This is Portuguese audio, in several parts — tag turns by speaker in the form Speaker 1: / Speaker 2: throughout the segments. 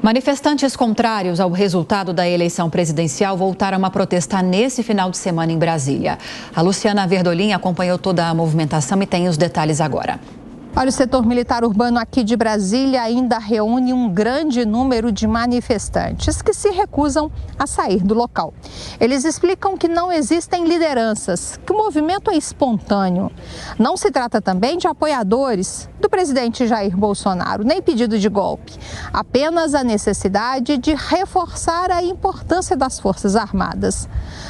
Speaker 1: Manifestantes contrários ao resultado da eleição presidencial voltaram a protestar nesse final de semana em Brasília. A Luciana Verdolim acompanhou toda a movimentação e tem os detalhes agora.
Speaker 2: Olha, o setor militar urbano aqui de Brasília ainda reúne um grande número de manifestantes que se recusam a sair do local. Eles explicam que não existem lideranças, que o movimento é espontâneo. Não se trata também de apoiadores do presidente Jair Bolsonaro, nem pedido de golpe. Apenas a necessidade de reforçar a importância das Forças Armadas.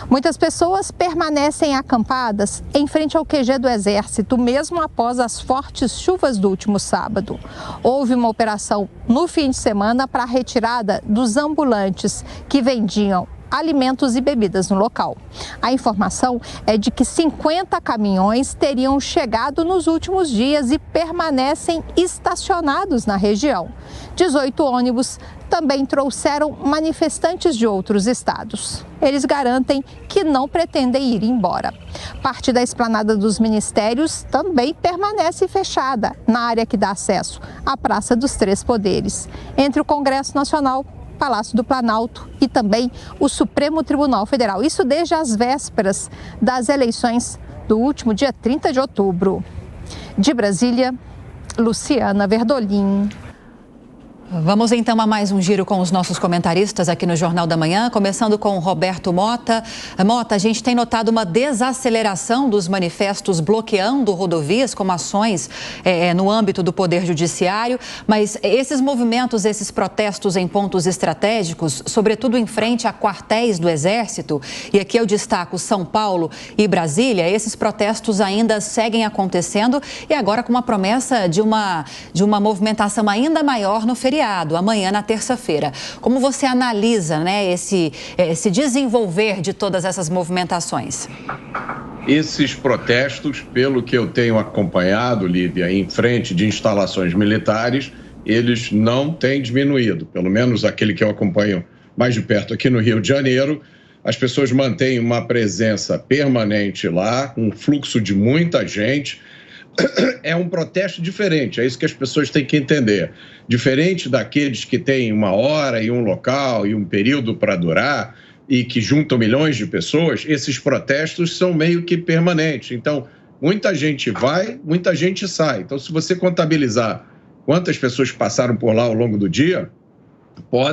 Speaker 2: Muitas pessoas permanecem acampadas em frente ao QG do Exército, mesmo após as fortes chuvas do último sábado. Houve uma operação no fim de semana para a retirada dos ambulantes que vendiam alimentos e bebidas no local. A informação é de que 50 caminhões teriam chegado nos últimos dias e permanecem estacionados na região. 18 ônibus também trouxeram manifestantes de outros estados. Eles garantem que não pretendem ir embora. Parte da esplanada dos ministérios também permanece fechada na área que dá acesso à Praça dos Três Poderes, entre o Congresso Nacional, Palácio do Planalto e também o Supremo Tribunal Federal. Isso desde as vésperas das eleições do último dia 30 de outubro. De Brasília, Luciana Verdolim.
Speaker 1: Vamos então a mais um giro com os nossos comentaristas aqui no Jornal da Manhã, começando com o Roberto Mota. Mota, a gente tem notado uma desaceleração dos manifestos bloqueando rodovias, como ações no âmbito do Poder Judiciário, mas esses movimentos, esses protestos em pontos estratégicos, sobretudo em frente a quartéis do Exército, e aqui eu destaco São Paulo e Brasília, esses protestos ainda seguem acontecendo e agora com uma promessa de uma movimentação ainda maior no feriado. Amanhã, na terça-feira. Como você analisa, esse desenvolver de todas essas movimentações?
Speaker 3: Esses protestos, pelo que eu tenho acompanhado, Lívia, em frente de instalações militares, eles não têm diminuído. Pelo menos aquele que eu acompanho mais de perto aqui no Rio de Janeiro, as pessoas mantêm uma presença permanente lá, um fluxo de muita gente. É um protesto diferente, é isso que as pessoas têm que entender. Diferente daqueles que têm uma hora e um local e um período para durar e que juntam milhões de pessoas, esses protestos são meio que permanentes. Então, muita gente vai, muita gente sai. Então, se você contabilizar quantas pessoas passaram por lá ao longo do dia, o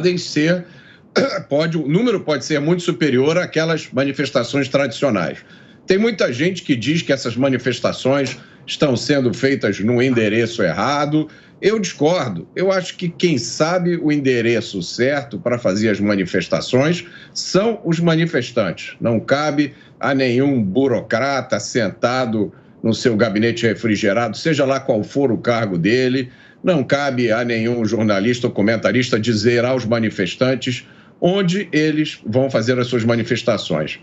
Speaker 3: número pode ser muito superior àquelas manifestações tradicionais. Tem muita gente que diz que essas manifestações estão sendo feitas no endereço errado. Eu discordo. Eu acho que quem sabe o endereço certo para fazer as manifestações são os manifestantes. Não cabe a nenhum burocrata sentado no seu gabinete refrigerado, seja lá qual for o cargo dele. Não cabe a nenhum jornalista ou comentarista dizer aos manifestantes onde eles vão fazer as suas manifestações.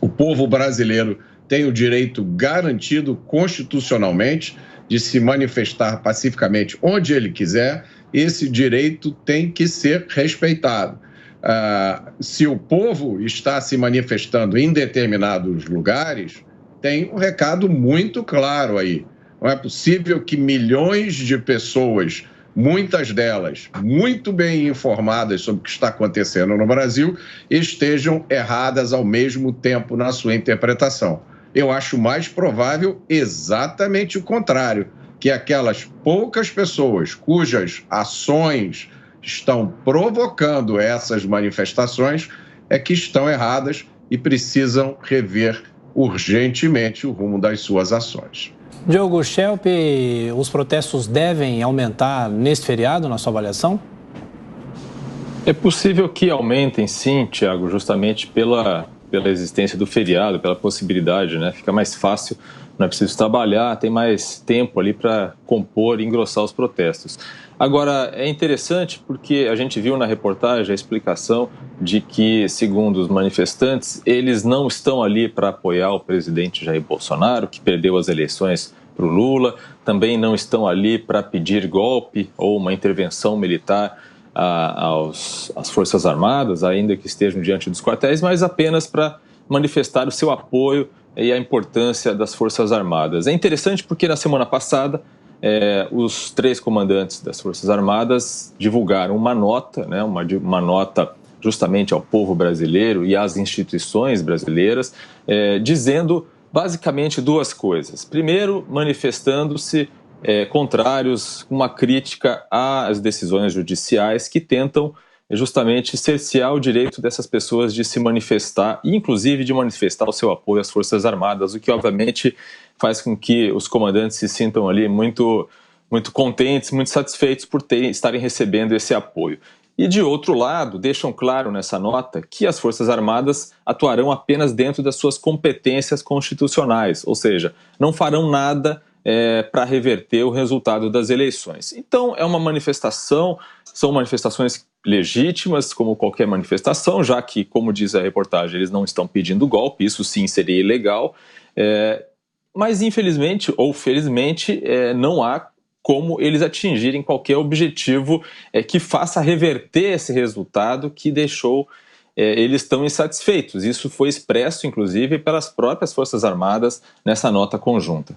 Speaker 3: O povo brasileiro tem o direito garantido constitucionalmente de se manifestar pacificamente onde ele quiser. Esse direito tem que ser respeitado. Se o povo está se manifestando em determinados lugares, tem um recado muito claro aí. Não é possível que milhões de pessoas, muitas delas muito bem informadas sobre o que está acontecendo no Brasil, estejam erradas ao mesmo tempo na sua interpretação. Eu acho mais provável exatamente o contrário, que aquelas poucas pessoas cujas ações estão provocando essas manifestações é que estão erradas e precisam rever urgentemente o rumo das suas ações.
Speaker 4: Diogo Schelp, os protestos devem aumentar neste feriado, na sua avaliação?
Speaker 5: É possível que aumentem, sim, Tiago, justamente pela existência do feriado, pela possibilidade, né? Fica mais fácil, não é preciso trabalhar, tem mais tempo ali para compor e engrossar os protestos. Agora, é interessante porque a gente viu na reportagem a explicação de que, segundo os manifestantes, eles não estão ali para apoiar o presidente Jair Bolsonaro, que perdeu as eleições para o Lula, também não estão ali para pedir golpe ou uma intervenção militar às Forças Armadas, ainda que estejam diante dos quartéis, mas apenas para manifestar o seu apoio e a importância das Forças Armadas. É interessante porque na semana passada os 3 comandantes das Forças Armadas divulgaram uma nota, né, uma nota justamente ao povo brasileiro e às instituições brasileiras, dizendo basicamente 2 coisas. Primeiro, manifestando-se contrários, uma crítica às decisões judiciais que tentam justamente cercear o direito dessas pessoas de se manifestar, e inclusive de manifestar o seu apoio às Forças Armadas, o que obviamente faz com que os comandantes se sintam ali muito contentes, muito satisfeitos por estarem recebendo esse apoio. E, de outro lado, deixam claro nessa nota que as Forças Armadas atuarão apenas dentro das suas competências constitucionais, ou seja, não farão nada para reverter o resultado das eleições. Então, é uma manifestação, são manifestações legítimas, como qualquer manifestação, já que, como diz a reportagem, eles não estão pedindo golpe, isso sim seria ilegal, mas, infelizmente ou felizmente, não há como eles atingirem qualquer objetivo que faça reverter esse resultado que deixou eles tão insatisfeitos. Isso foi expresso, inclusive, pelas próprias Forças Armadas nessa nota conjunta.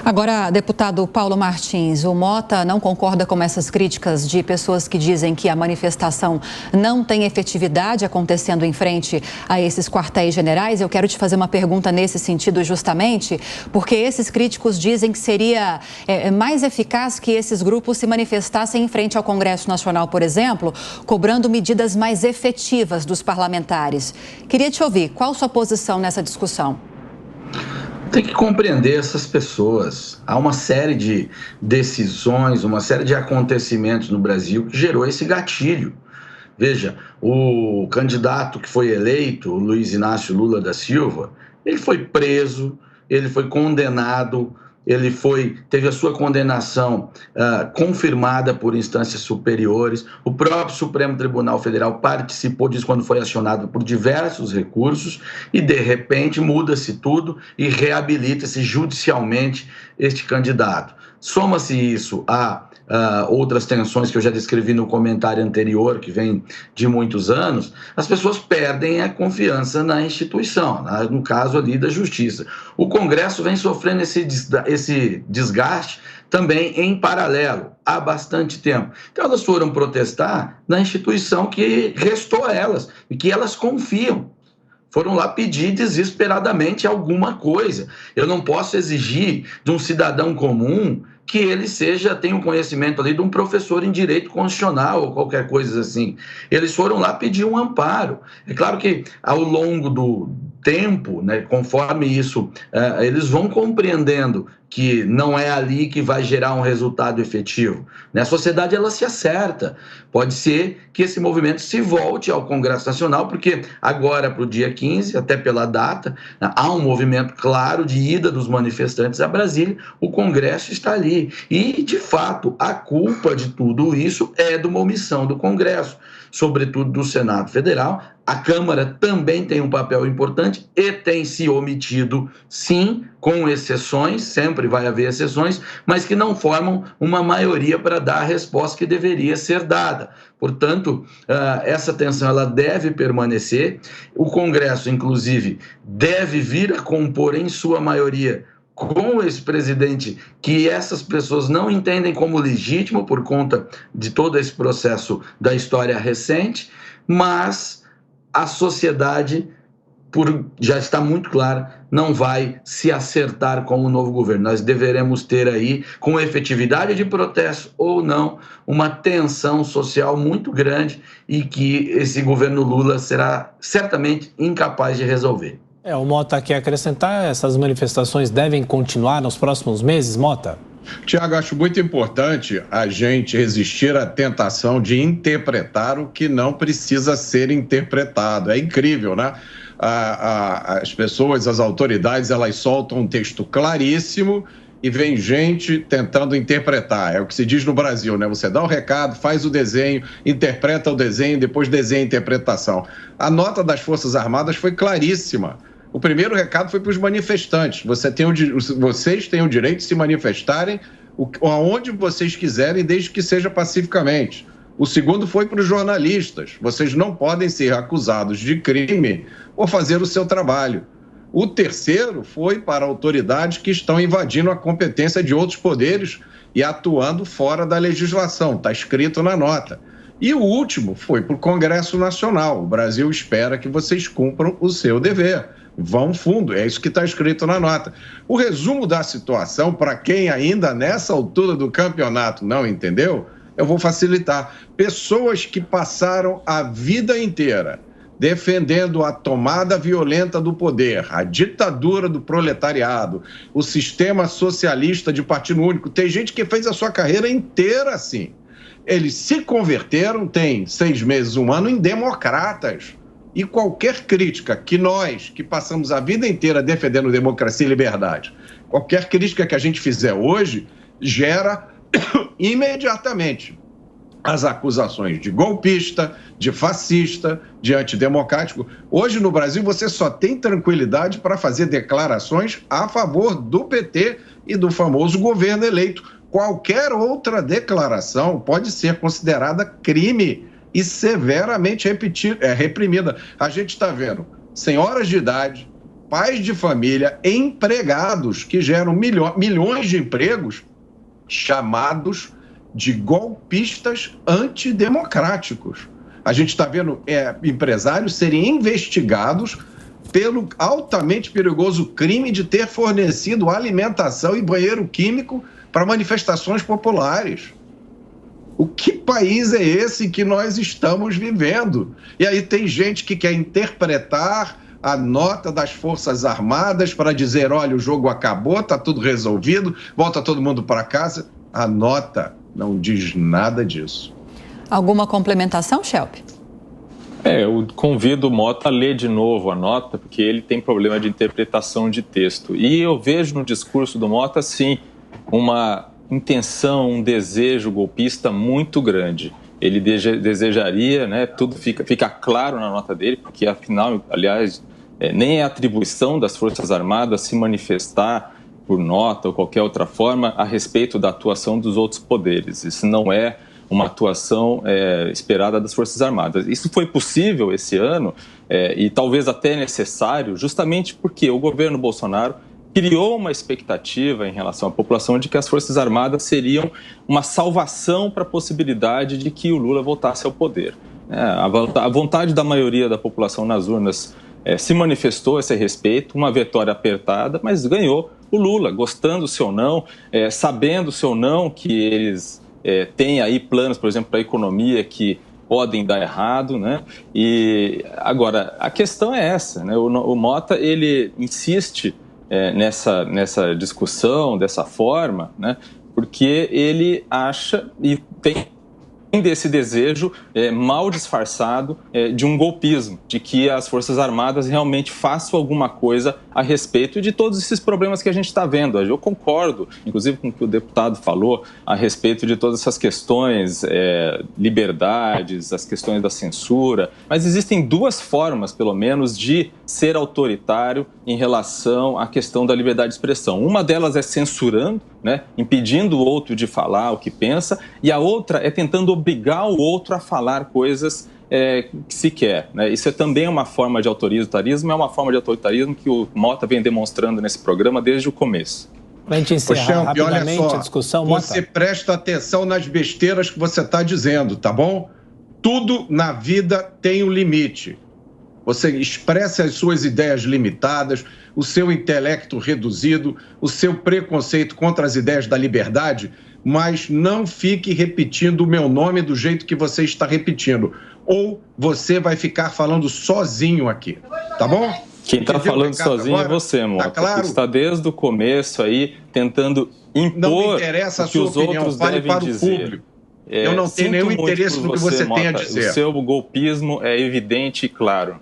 Speaker 1: Agora, deputado Paulo Martins, o Mota não concorda com essas críticas de pessoas que dizem que a manifestação não tem efetividade acontecendo em frente a esses quartéis generais. Eu quero te fazer uma pergunta nesse sentido justamente, porque esses críticos dizem que seria mais eficaz que esses grupos se manifestassem em frente ao Congresso Nacional, por exemplo, cobrando medidas mais efetivas dos parlamentares. Queria te ouvir, qual sua posição nessa discussão?
Speaker 6: Tem que compreender essas pessoas. Há uma série de decisões, uma série de acontecimentos no Brasil que gerou esse gatilho. Veja, o candidato que foi eleito, o Luiz Inácio Lula da Silva, ele foi preso, ele foi condenado, ele teve a sua condenação confirmada por instâncias superiores. O próprio Supremo Tribunal Federal participou disso quando foi acionado por diversos recursos e, de repente, muda-se tudo e reabilita-se judicialmente este candidato. Soma-se isso a outras tensões que eu já descrevi no comentário anterior, que vem de muitos anos, as pessoas perdem a confiança na instituição, no caso ali da justiça. O Congresso vem sofrendo esse desgaste também em paralelo, há bastante tempo. Então elas foram protestar na instituição que restou a elas e que elas confiam. Foram lá pedir desesperadamente alguma coisa. Eu não posso exigir de um cidadão comum que ele tenha um conhecimento ali de um professor em direito constitucional ou qualquer coisa assim. Eles foram lá pedir um amparo. É claro que ao longo do tempo, né, conforme isso, eles vão compreendendo que não é ali que vai gerar um resultado efetivo. A sociedade, ela se acerta. Pode ser que esse movimento se volte ao Congresso Nacional, porque agora, para o dia 15, até pela data, há um movimento claro de ida dos manifestantes a Brasília, o Congresso está ali. E, de fato, a culpa de tudo isso é de uma omissão do Congresso, sobretudo do Senado Federal. A Câmara também tem um papel importante e tem se omitido, sim, com exceções, sempre vai haver exceções, mas que não formam uma maioria para dar a resposta que deveria ser dada. Portanto, essa tensão ela deve permanecer. O Congresso, inclusive, deve vir a compor em sua maioria com esse presidente que essas pessoas não entendem como legítimo por conta de todo esse processo da história recente, mas a sociedade, já está muito claro, não vai se acertar com o novo governo. Nós deveremos ter aí, com efetividade de protesto ou não, uma tensão social muito grande e que esse governo Lula será certamente incapaz de resolver.
Speaker 4: O Mota quer acrescentar, essas manifestações devem continuar nos próximos meses, Mota?
Speaker 3: Tiago, acho muito importante a gente resistir à tentação de interpretar o que não precisa ser interpretado. É incrível, né? As pessoas, as autoridades, elas soltam um texto claríssimo e vem gente tentando interpretar. É o que se diz no Brasil, né? Você dá o recado, faz o desenho, interpreta o desenho, depois desenha a interpretação. A nota das Forças Armadas foi claríssima. O primeiro recado foi para os manifestantes. Vocês têm o direito de se manifestarem aonde vocês quiserem, desde que seja pacificamente. O segundo foi para os jornalistas. Vocês não podem ser acusados de crime por fazer o seu trabalho. O terceiro foi para autoridades que estão invadindo a competência de outros poderes e atuando fora da legislação, está escrito na nota. E o último foi para o Congresso Nacional. O Brasil espera que vocês cumpram o seu dever. Vão fundo, é isso que está escrito na nota. O resumo da situação, para quem ainda nessa altura do campeonato não entendeu, eu vou facilitar. Pessoas que passaram a vida inteira defendendo a tomada violenta do poder, a ditadura do proletariado, o sistema socialista de partido único. Tem gente que fez a sua carreira inteira assim. Eles se converteram, tem 6 meses, 1 ano, em democratas. E qualquer crítica que nós, que passamos a vida inteira defendendo democracia e liberdade, qualquer crítica que a gente fizer hoje, gera imediatamente as acusações de golpista, de fascista, de antidemocrático. Hoje no Brasil você só tem tranquilidade para fazer declarações a favor do PT e do famoso governo eleito. Qualquer outra declaração pode ser considerada crime e severamente reprimida. A gente está vendo senhoras de idade, pais de família, empregados que geram milhões de empregos chamados de golpistas antidemocráticos. A gente está vendo empresários serem investigados pelo altamente perigoso crime de ter fornecido alimentação e banheiro químico para manifestações populares. O que país é esse que nós estamos vivendo? E aí tem gente que quer interpretar a nota das Forças Armadas para dizer, olha, o jogo acabou, está tudo resolvido, volta todo mundo para casa. A nota não diz nada disso.
Speaker 1: Alguma complementação, Schelp?
Speaker 5: Eu convido o Mota a ler de novo a nota, porque ele tem problema de interpretação de texto. E eu vejo no discurso do Mota, sim, uma intenção, um desejo golpista muito grande. Ele desejaria, né, tudo fica claro na nota dele, porque afinal, aliás, nem é atribuição das Forças Armadas se manifestar por nota ou qualquer outra forma a respeito da atuação dos outros poderes. Isso não é uma atuação esperada das Forças Armadas. Isso foi possível esse ano e talvez até necessário, justamente porque o governo Bolsonaro criou uma expectativa em relação à população de que as Forças Armadas seriam uma salvação para a possibilidade de que o Lula voltasse ao poder. A vontade da maioria da população nas urnas se manifestou a esse respeito, uma vitória apertada, mas ganhou o Lula, gostando-se ou não, sabendo-se ou não que eles têm aí planos, por exemplo, para a economia que podem dar errado, né? E agora, a questão é essa, né? O Mota, ele insiste nessa discussão, dessa forma, né? Porque ele acha e tem desse desejo mal disfarçado de um golpismo, de que as Forças Armadas realmente façam alguma coisa a respeito de todos esses problemas que a gente está vendo. Eu concordo, inclusive, com o que o deputado falou a respeito de todas essas questões, liberdades, as questões da censura, mas existem 2 formas, pelo menos, de ser autoritário em relação à questão da liberdade de expressão. Uma delas é censurando, né, impedindo o outro de falar o que pensa, e a outra é tentando obrigar o outro a falar coisas que se quer, né? Isso é também uma forma de autoritarismo, é uma forma de autoritarismo que o Mota vem demonstrando nesse programa desde o começo.
Speaker 4: Para a gente encerrar rapidamente a discussão, Mota.
Speaker 3: Você presta atenção nas besteiras que você está dizendo, tá bom? Tudo na vida tem um limite. Você expressa as suas ideias limitadas, o seu intelecto reduzido, o seu preconceito contra as ideias da liberdade, mas não fique repetindo o meu nome do jeito que você está repetindo. Ou você vai ficar falando sozinho aqui, tá bom?
Speaker 5: Quem está falando sozinho agora é você, Mota. Tá claro? Você está desde o começo aí tentando impor
Speaker 3: não me interessa a sua opinião, fale para o público. Eu não tenho nenhum interesse no que você tem a dizer.
Speaker 5: O seu golpismo é evidente e claro.